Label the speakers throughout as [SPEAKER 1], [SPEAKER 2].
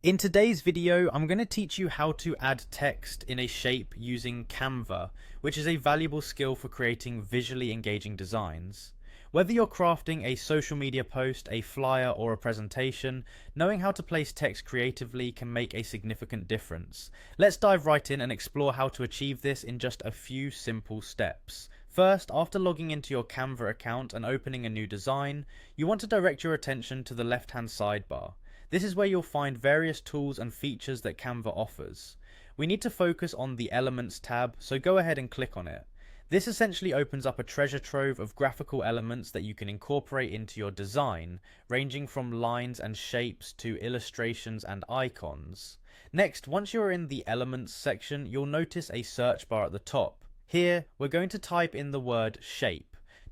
[SPEAKER 1] In today's video, I'm going to teach you how to add text in a shape using Canva, which is a valuable skill for creating visually engaging designs. Whether you're crafting a social media post, a flyer, or a presentation, knowing how to place text creatively can make a significant difference. Let's dive right in and explore how to achieve this in just a few simple steps. First, after logging into your Canva account and opening a new design, you want to direct your attention to the left-hand sidebar. This is where you'll find various tools and features that Canva offers. We need to focus on the Elements tab, so go ahead and click on it. This essentially opens up a treasure trove of graphical elements that you can incorporate into your design, ranging from lines and shapes to illustrations and icons. Next, once you're in the Elements section, you'll notice a search bar at the top. Here, we're going to type in the word shape.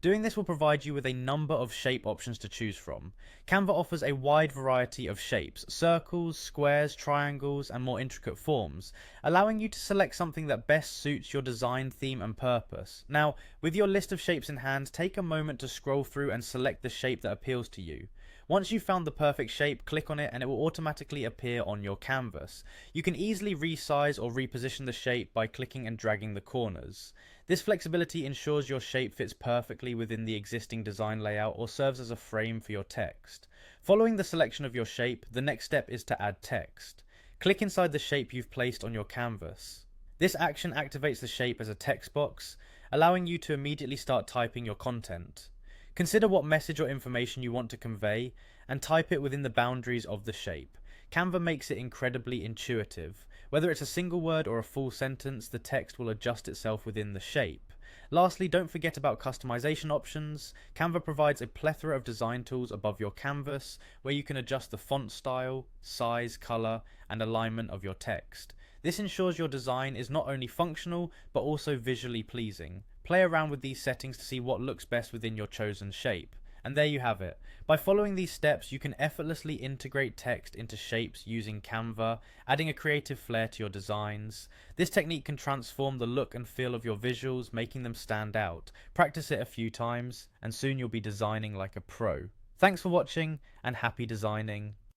[SPEAKER 1] Doing this will provide you with a number of shape options to choose from. Canva offers a wide variety of shapes, circles, squares, triangles, and more intricate forms, allowing you to select something that best suits your design theme and purpose. Now, with your list of shapes in hand, take a moment to scroll through and select the shape that appeals to you. Once you've found the perfect shape, click on it and it will automatically appear on your canvas. You can easily resize or reposition the shape by clicking and dragging the corners. This flexibility ensures your shape fits perfectly within the existing design layout or serves as a frame for your text. Following the selection of your shape, the next step is to add text. Click inside the shape you've placed on your canvas. This action activates the shape as a text box, allowing you to immediately start typing your content. Consider what message or information you want to convey and type it within the boundaries of the shape. Canva makes it incredibly intuitive. Whether it's a single word or a full sentence, the text will adjust itself within the shape. Lastly, don't forget about customization options. Canva provides a plethora of design tools above your canvas where you can adjust the font style, size, color, and alignment of your text. This ensures your design is not only functional but also visually pleasing. Play around with these settings to see what looks best within your chosen shape. And there you have it. By following these steps, you can effortlessly integrate text into shapes using Canva, adding a creative flair to your designs. This technique can transform the look and feel of your visuals, making them stand out. Practice it a few times, and soon you'll be designing like a pro. Thanks for watching, and happy designing.